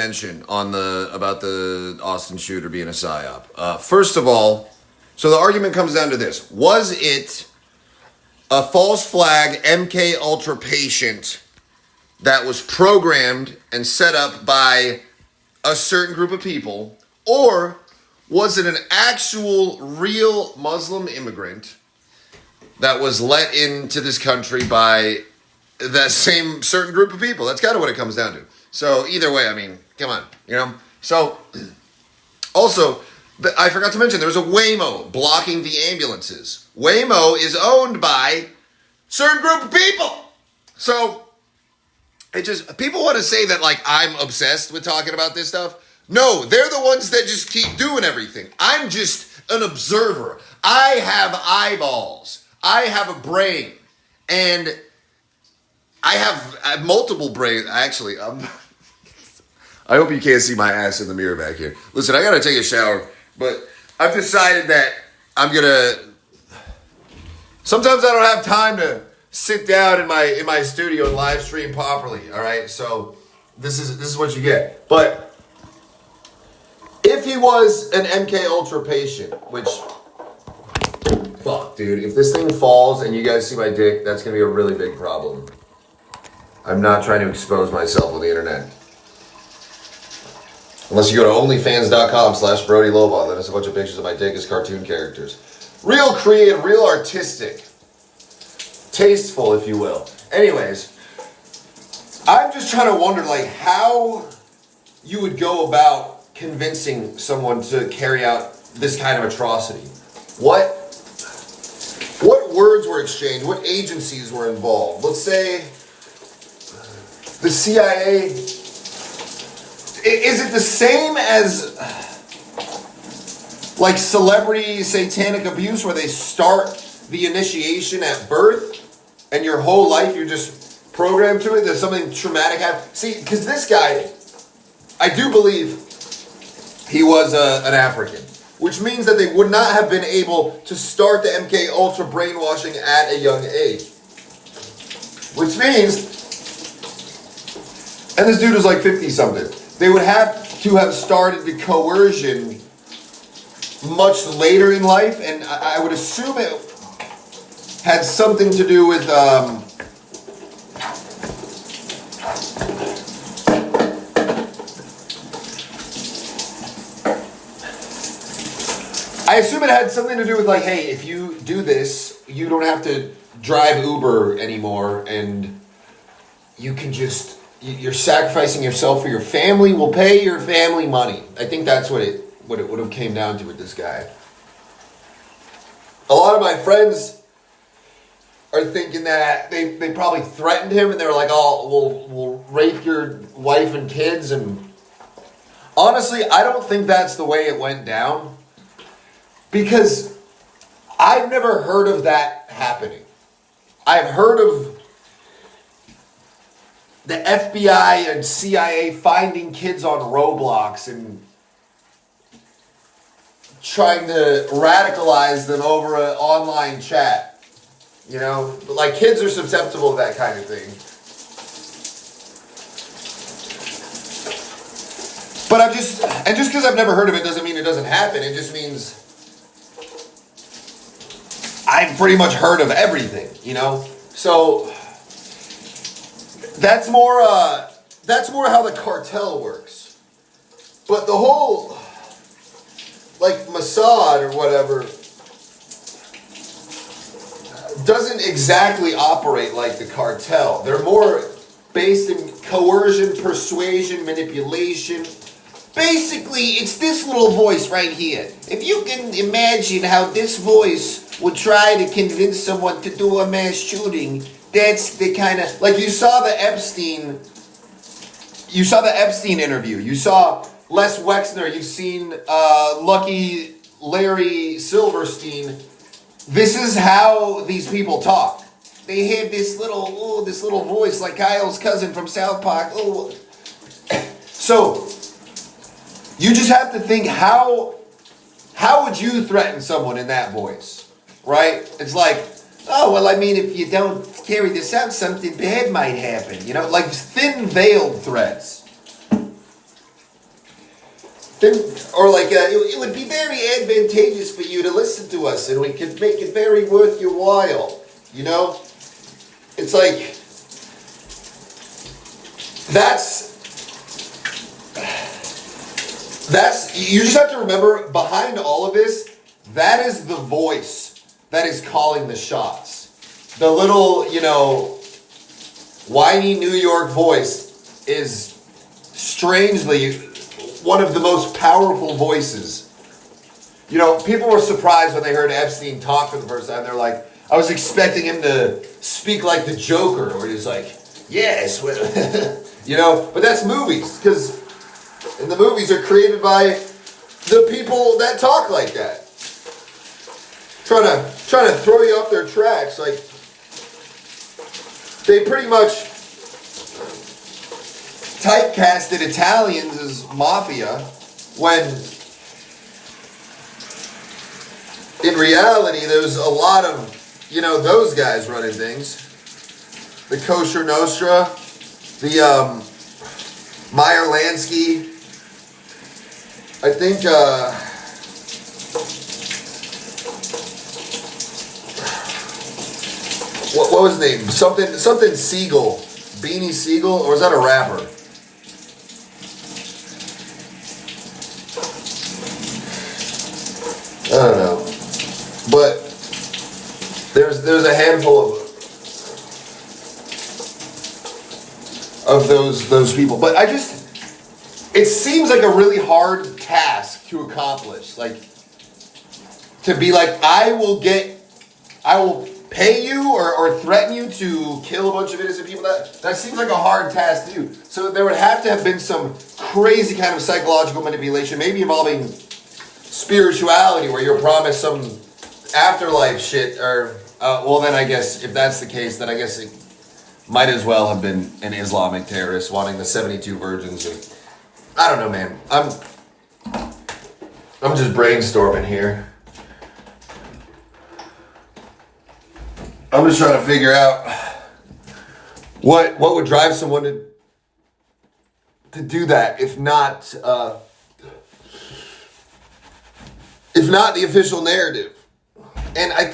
mention about the Austin shooter being a psyop. First of all, so the argument comes down to this: was it a false flag MK Ultra patient that was programmed and set up by a certain group of people, or was it an actual real Muslim immigrant that was let into this country by that same certain group of people? That's kind of what it comes down to. So either way, I mean, come on, you know? So also, I forgot to mention, there's a Waymo blocking the ambulances. Waymo is owned by a certain group of people. So people want to say that like I'm obsessed with talking about this stuff. No, they're the ones that just keep doing everything. I'm just an observer. I have eyeballs. I have a brain. And I have multiple brains. Actually, I hope you can't see my ass in the mirror back here. Listen, I got to take a shower. But I've decided that I'm going to... Sometimes I don't have time to sit down in my studio and live stream properly. All right? So this is what you get. But... if he was an MK Ultra patient, which, fuck, dude, if this thing falls and you guys see my dick, that's going to be a really big problem. I'm not trying to expose myself on the internet. Unless you go to onlyfans.com/Brody Lobot, then it's a bunch of pictures of my dick as cartoon characters. Real creative, real artistic. Tasteful, if you will. Anyways, I'm just trying to wonder, like, how you would go about convincing someone to carry out this kind of atrocity. What words were exchanged? What agencies were involved? Let's say the CIA. Is it the same as like celebrity satanic abuse where they start the initiation at birth and your whole life you're just programmed to it? There's something traumatic happened. See, because this guy, I do believe he was an African, which means that they would not have been able to start the MK Ultra brainwashing at a young age. Which means, and this dude was like 50-something, they would have to have started the coercion much later in life, and I would assume it had something to do with... I assume it had something to do with like, hey, if you do this, you don't have to drive Uber anymore, and you can just, you're sacrificing yourself for your family. We'll pay your family money. I think that's what it would have came down to with this guy. A lot of my friends are thinking that they probably threatened him, and they were like, oh, we'll rape your wife and kids. And honestly, I don't think that's the way it went down. Because I've never heard of that happening. I've heard of the FBI and CIA finding kids on Roblox and trying to radicalize them over an online chat. You know, like kids are susceptible to that kind of thing. But just because I've never heard of it doesn't mean it doesn't happen. It just means I've pretty much heard of everything, you know? So that's more how the cartel works. But the whole like Mossad or whatever doesn't exactly operate like the cartel. They're more based in coercion, persuasion, manipulation. Basically, it's this little voice right here. If you can imagine how this voice would try to convince someone to do a mass shooting, that's the kind of... Like, you saw the Epstein interview. You saw Les Wexner. You've seen Lucky Larry Silverstein. This is how these people talk. They have this little voice like Kyle's cousin from South Park. Oh, so... you just have to think, how would you threaten someone in that voice, right? It's like, oh, well, I mean, if you don't carry this out, something bad might happen, you know? Like thin-veiled threats. then, or like, it would be very advantageous for you to listen to us, and we could make it very worth your while. You know, it's like that's you just have to remember behind all of this, that is the voice that is calling the shots. The little, whiny New York voice is strangely one of the most powerful voices. People were surprised when they heard Epstein talk for the first time. They're like, I was expecting him to speak like the Joker, where he's like, yes, well, but that's movies, because and the movies are created by the people that talk like that. Trying to throw you off their tracks. Like, they pretty much typecasted Italians as mafia when in reality there's a lot of, those guys running things. The Kosher Nostra, the Meyer Lansky. I think what was his name? Something Siegel. Beanie Siegel, or was that a rapper? I don't know. But there's a handful of those people. But it seems like a really hard task to accomplish. Like, to be like, I will pay you or threaten you to kill a bunch of innocent people. That seems like a hard task to do. So there would have to have been some crazy kind of psychological manipulation, maybe involving spirituality, where you're promised some afterlife shit, or well, then I guess if that's the case, then I guess it might as well have been an Islamic terrorist wanting the 72 virgins. I don't know, man. I'm just brainstorming here. I'm just trying to figure out what would drive someone to do that, if not the official narrative. And I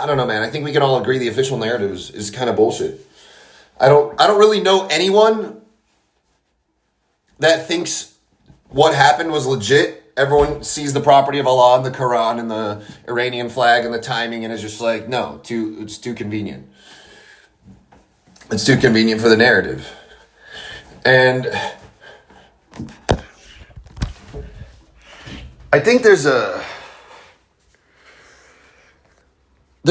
don't know, man. I think we can all agree the official narrative is kind of bullshit. I don't really know anyone that thinks what happened was legit. Everyone sees the property of Allah and the Quran and the Iranian flag and the timing, and is just like, no, it's too convenient. It's too convenient for the narrative. And I think there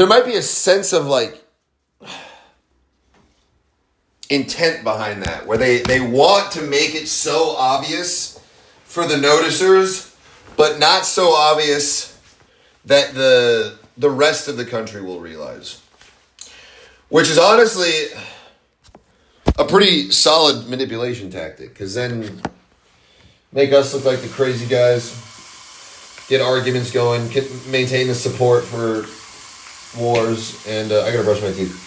might be a sense of like intent behind that, where they want to make it so obvious for the noticers, but not so obvious that the rest of the country will realize. Which is honestly a pretty solid manipulation tactic, because then make us look like the crazy guys, get arguments going, maintain the support for wars, and I gotta brush my teeth.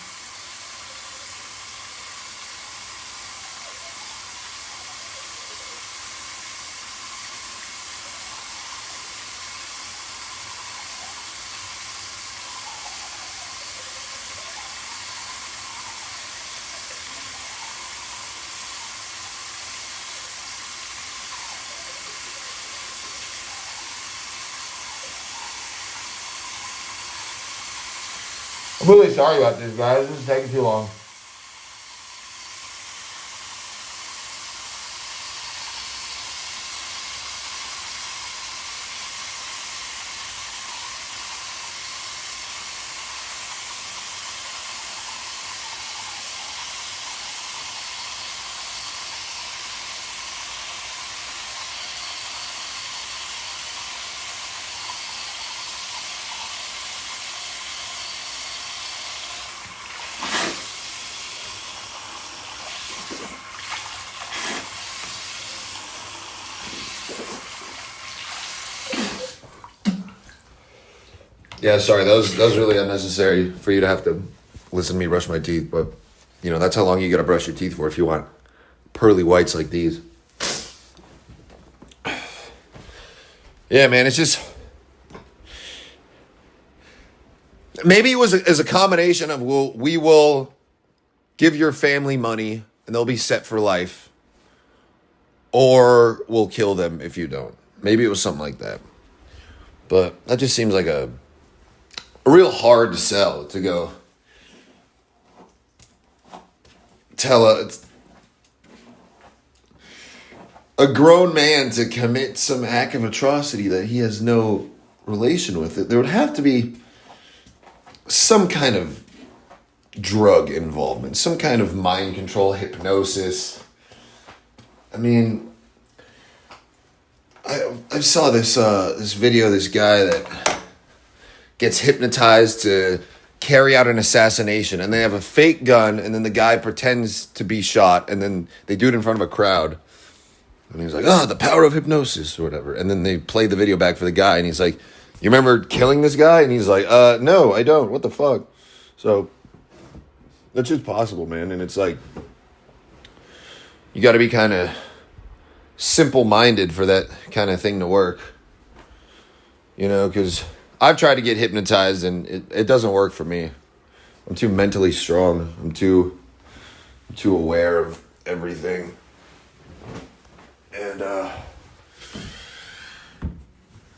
I'm really sorry about this, guys. This is taking too long. Yeah, sorry, that was really unnecessary for you to have to listen to me brush my teeth, but that's how long you gotta brush your teeth for if you want pearly whites like these. Yeah, man, it's just maybe it was as a combination of we will give your family money and they'll be set for life, or we'll kill them if you don't. Maybe it was something like that. But that just seems like a real hard to sell to go tell a grown man to commit some act of atrocity that he has no relation with it. There would have to be some kind of drug involvement, some kind of mind control, hypnosis. I mean, I saw this video of this guy that gets hypnotized to carry out an assassination, and they have a fake gun, and then the guy pretends to be shot, and then they do it in front of a crowd. And he's like, the power of hypnosis or whatever. And then they play the video back for the guy, and he's like, you remember killing this guy? And he's like, no, I don't. What the fuck? So that's just possible, man. And it's like, you got to be kind of simple-minded for that kind of thing to work. You know, because I've tried to get hypnotized, and it doesn't work for me. I'm too mentally strong. I'm too aware of everything.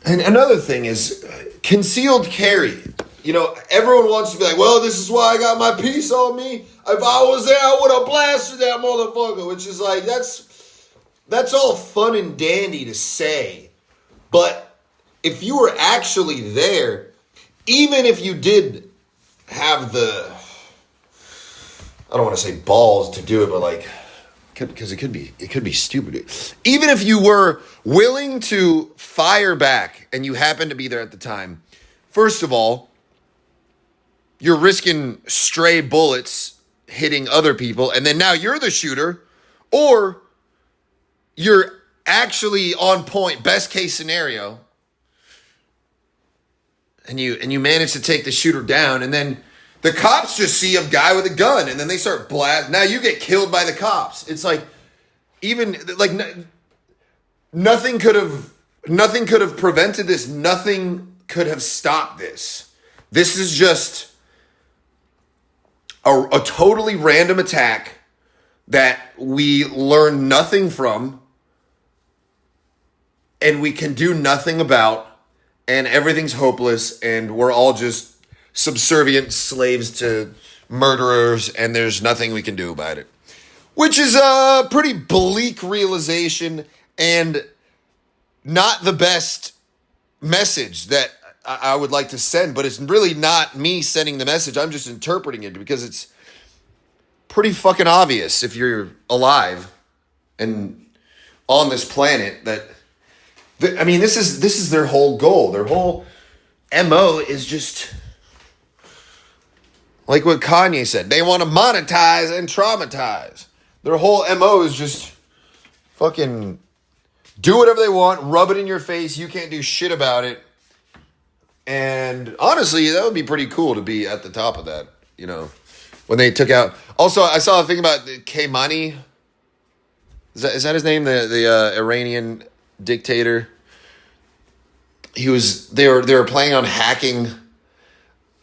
And another thing is concealed carry. You know, everyone wants to be like, well, this is why I got my piece on me. If I was there, I would have blasted that motherfucker. Which is like, that's all fun and dandy to say. But if you were actually there, even if you did have the, I don't want to say balls to do it, but like, because it could be stupid. Even if you were willing to fire back and you happened to be there at the time, first of all, you're risking stray bullets hitting other people, and then now you're the shooter, or you're actually on point, best case scenario, and you manage to take the shooter down, and then the cops just see a guy with a gun, and then they start blast. Now you get killed by the cops. It's like, even like nothing could have prevented this. Nothing could have stopped this. This is just a totally random attack that we learn nothing from, and we can do nothing about, and everything's hopeless, and we're all just subservient slaves to murderers, and there's nothing we can do about it. Which is a pretty bleak realization, and not the best message that I would like to send, but it's really not me sending the message. I'm just interpreting it because it's pretty fucking obvious if you're alive and on this planet that, I mean, this is their whole goal. Their whole MO is just like what Kanye said. They want to monetize and traumatize. Their whole MO is just fucking do whatever they want, rub it in your face. You can't do shit about it. And honestly, that would be pretty cool to be at the top of that, you know, when they took out. Also, I saw a thing about Khamenei. Is that his name? The Iranian dictator. They were planning on hacking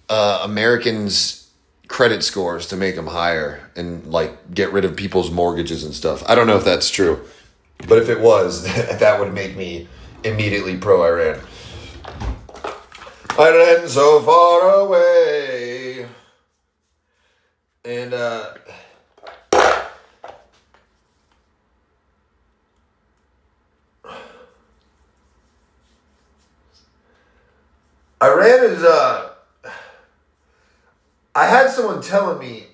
Americans' credit scores to make them higher and like get rid of people's mortgages and stuff. I don't know if that's true, but if it was, that would make me immediately pro-Iran. Iran so far away. And Iran is I had someone telling me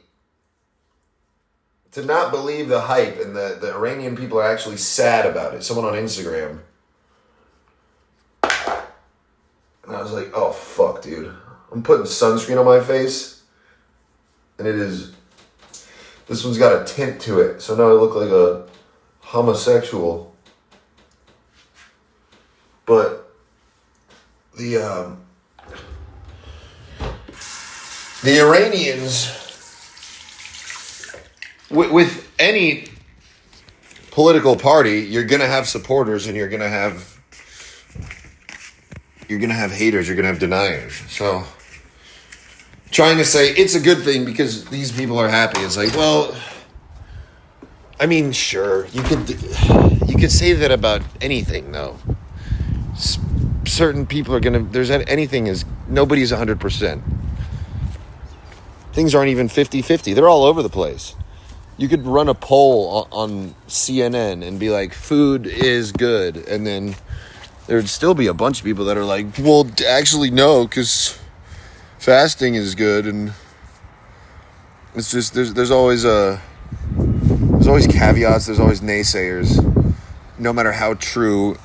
to not believe the hype, and the Iranian people are actually sad about it. Someone on Instagram. And I was like, oh, fuck, dude. I'm putting sunscreen on my face. And this one's got a tint to it. So now I look like a homosexual. But the Iranians, with any political party, you're going to have supporters and you're going to have you're going to have haters, you're going to have deniers. So trying to say it's a good thing because these people are happy. It's like, well, I mean, sure, you could say that about anything, though. Certain people are gonna. Nobody's 100%. Things aren't even 50-50. They're all over the place. You could run a poll on CNN and be like, food is good, and then there'd still be a bunch of people that are like, well, actually no, because fasting is good, and it's just there's always caveats, there's always naysayers, no matter how true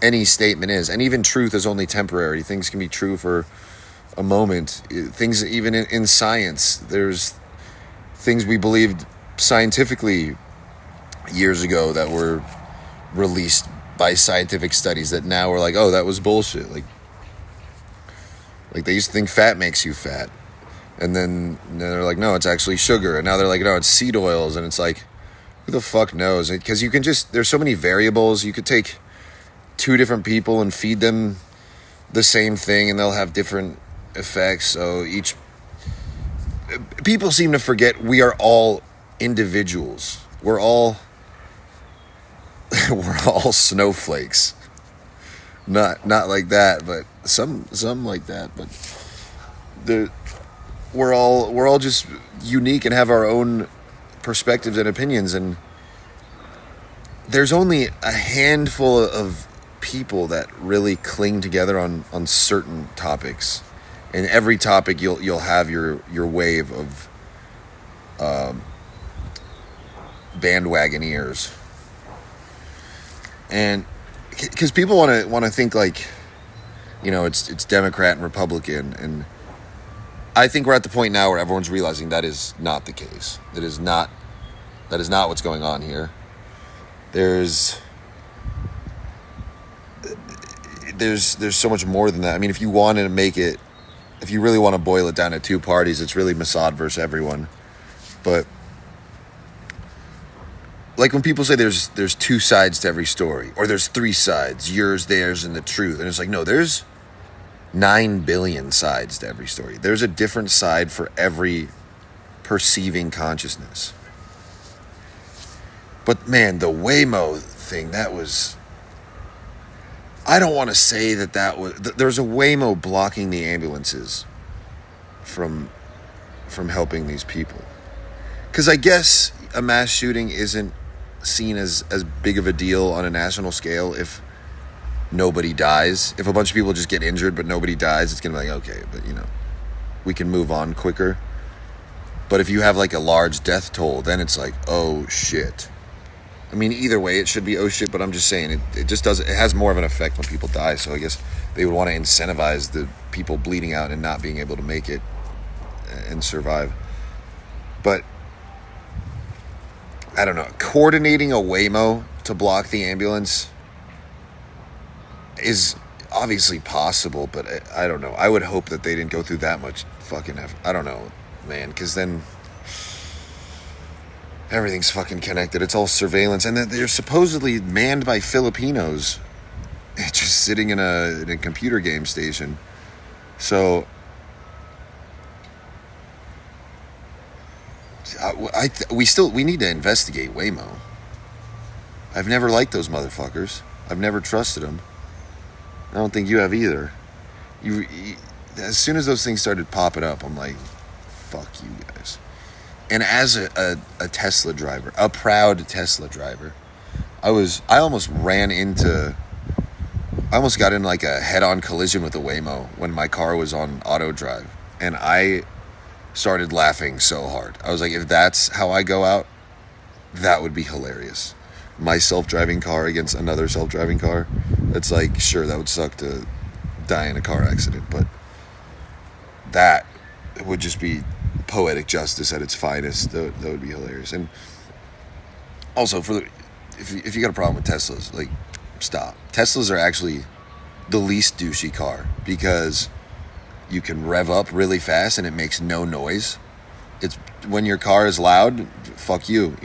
any statement is. And even truth is only temporary. Things can be true for a moment. Things, even in science, there's things we believed scientifically years ago that were released by scientific studies that now we're like, oh, that was bullshit. Like they used to think fat makes you fat. And then they're like, no, it's actually sugar. And now they're like, no, it's seed oils. And it's like, who the fuck knows? Because you can there's so many variables. You could take two different people and feed them the same thing and they'll have different effects. So people seem to forget we are all individuals. We're all snowflakes. Not like that, but some like that, but we're all just unique and have our own perspectives and opinions, and there's only a handful of people that really cling together on certain topics. And every topic you'll have your wave of bandwagoneers. And because people want to think like, it's Democrat and Republican, and I think we're at the point now where everyone's realizing that is not the case. That is not what's going on here. There's so much more than that. I mean, if you really want to boil it down to two parties, it's really Mossad versus everyone. But like when people say there's two sides to every story, or there's three sides, yours, theirs, and the truth, and it's like, no, there's 9 billion sides to every story. There's a different side for every perceiving consciousness. But man, the Waymo thing, I don't want to say that was, there's a Waymo blocking the ambulances from helping these people. Because I guess a mass shooting isn't seen as big of a deal on a national scale if nobody dies. If a bunch of people just get injured but nobody dies, it's going to be like, okay, but we can move on quicker. But if you have like a large death toll, then it's like, oh shit. I mean, either way, it should be oh shit, but I'm just saying it just does. It has more of an effect when people die. So I guess they would want to incentivize the people bleeding out and not being able to make it and survive. But I don't know. Coordinating a Waymo to block the ambulance is obviously possible, but I don't know. I would hope that they didn't go through that much fucking effort. I don't know, man, because then everything's fucking connected. It's all surveillance, and they're supposedly manned by Filipinos, just sitting in a computer game station. So we need to investigate Waymo. I've never liked those motherfuckers. I've never trusted them. I don't think you have either. As soon as those things started popping up, I'm like, fuck you guys. And as a Tesla driver, a proud Tesla driver, I almost got in like a head-on collision with a Waymo when my car was on auto drive. And I started laughing so hard. I was like, if that's how I go out, that would be hilarious. My self-driving car against another self-driving car. It's like, sure, that would suck to die in a car accident, but that would just be poetic justice at its finest. That would be hilarious. And also, if you got a problem with Teslas, like, stop. Teslas are actually the least douchey car because you can rev up really fast and it makes no noise. It's when your car is loud, fuck you,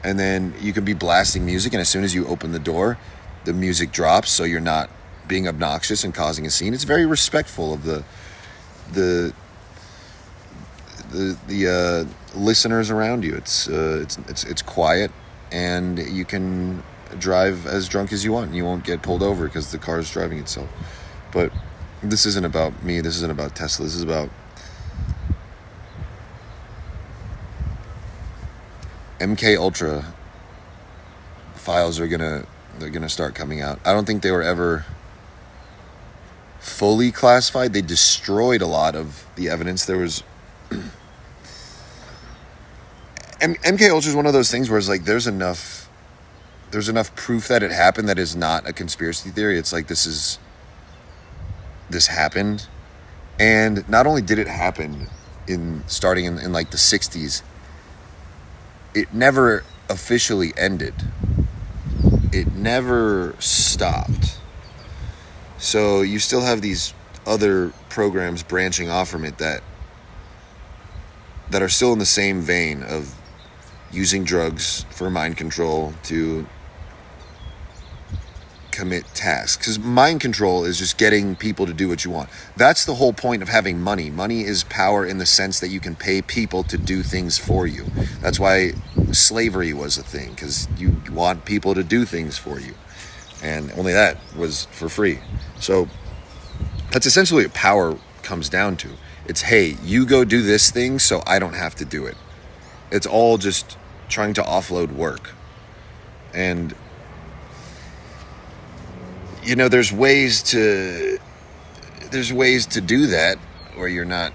And then you can be blasting music, and as soon as you open the door, the music drops, so you're not being obnoxious and causing a scene. It's very respectful of the listeners around you. It's quiet, and you can drive as drunk as you want. You won't get pulled over because the car is driving itself. But this isn't about me. This isn't about Tesla. This is about MK Ultra files. They're gonna start coming out. I don't think they were ever fully classified. They destroyed a lot of the evidence. There was MK Ultra is one of those things where it's like there's enough proof that it happened that is not a conspiracy theory. It's like this happened, and not only did it happen starting in like the 60s, it never officially ended. It never stopped. So you still have these other programs branching off from it that are still in the same vein of using drugs for mind control to commit tasks. Because mind control is just getting people to do what you want. That's the whole point of having money. Money is power in the sense that you can pay people to do things for you. That's why slavery was a thing, because you want people to do things for you. And only that was for free. So that's essentially what power comes down to. It's, hey, you go do this thing so I don't have to do it. It's all just trying to offload work. And you know, there's ways to do that where you're not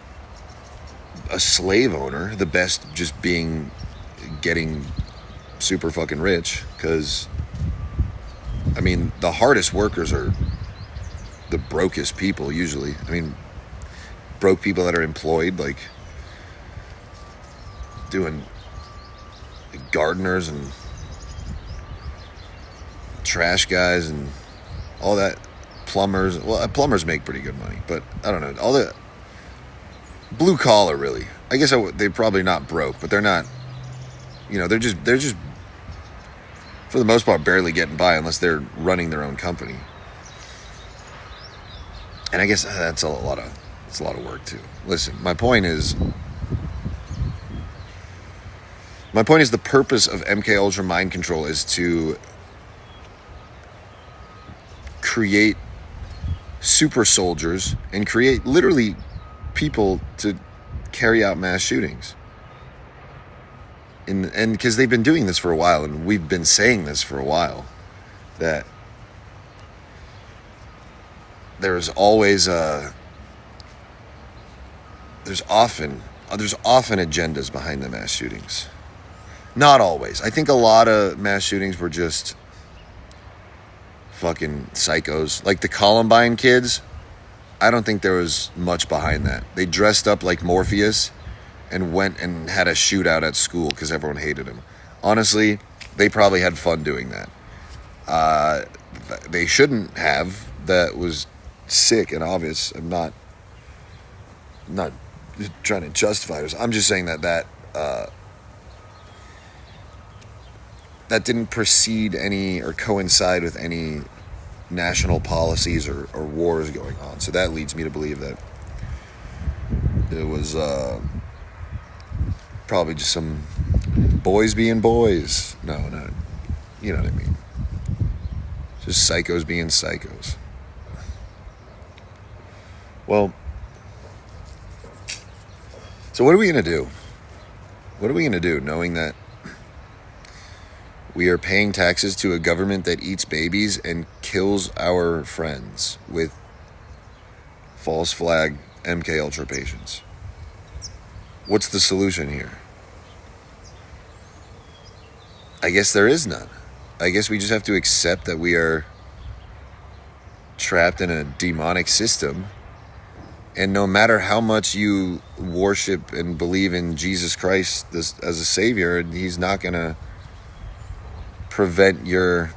a slave owner. The best just getting super fucking rich, because I mean, the hardest workers are the brokest people usually. I mean, broke people that are employed, like doing gardeners and trash guys and all that, plumbers. Well, plumbers make pretty good money, but I don't know, all the blue collar, really. I guess they're probably not broke, but they're not, you know, they're just for the most part barely getting by unless they're running their own company. And I guess that's a lot of work too. Listen, my point is the purpose of MK Ultra mind control is to create super soldiers and create literally people to carry out mass shootings. And because they've been doing this for a while, and we've been saying this for a while, that there's often agendas behind the mass shootings. Not always. I think a lot of mass shootings were just fucking psychos. Like the Columbine kids, I don't think there was much behind that. They dressed up like Morpheus and went and had a shootout at school because everyone hated him. Honestly, they probably had fun doing that. They shouldn't have. That was sick and obvious. I'm not trying to justify this. I'm just saying that didn't precede any or coincide with any national policies or wars going on. So that leads me to believe that it was probably just some boys being boys. No, you know what I mean. Just psychos being psychos. Well, so what are we going to do? What are we going to do knowing that we are paying taxes to a government that eats babies and kills our friends with false flag MK Ultra patients? What's the solution here? I guess there is none. I guess we just have to accept that we are trapped in a demonic system, and no matter how much you worship and believe in Jesus Christ as a savior, he's not going to prevent your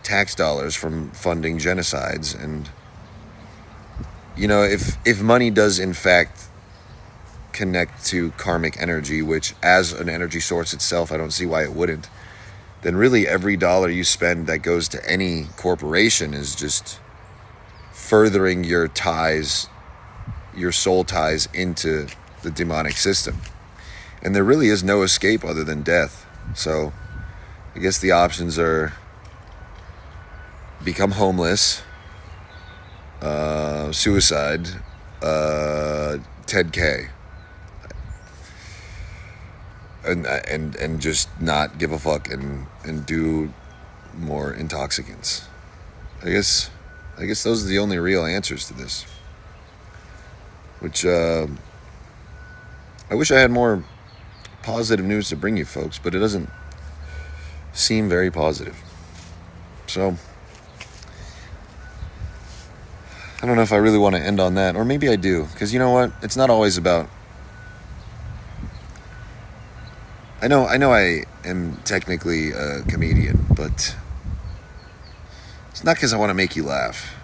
tax dollars from funding genocides. And you know, if money does in fact connect to karmic energy, which as an energy source itself, I don't see why it wouldn't, then really every dollar you spend that goes to any corporation is just furthering your ties, your soul ties into the demonic system. And there really is no escape other than death. So I guess the options are become homeless, suicide, Ted K. And just not give a fuck and do more intoxicants. I guess those are the only real answers to this. Which I wish I had more positive news to bring you folks, but it doesn't seem very positive. So I don't know if I really want to end on that, or maybe I do, because you know what? It's not always about. I know I am technically a comedian, but it's not because I want to make you laugh.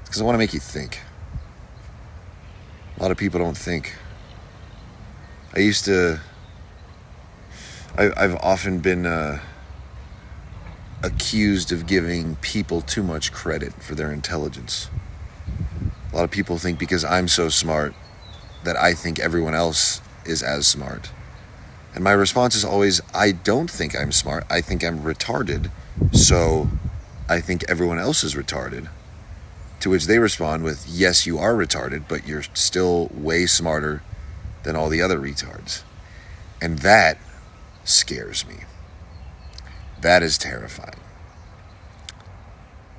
It's because I want to make you think. A lot of people don't think. I've often been accused of giving people too much credit for their intelligence. A lot of people think because I'm so smart that I think everyone else is as smart. And my response is always, I don't think I'm smart. I think I'm retarded. So I think everyone else is retarded. To which they respond with, yes, you are retarded, but you're still way smarter than all the other retards. And that scares me. That is terrifying.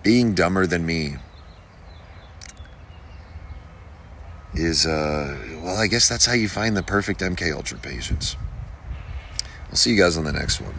Being dumber than me is, well, I guess that's how you find the perfect MK Ultra patients. I'll see you guys on the next one.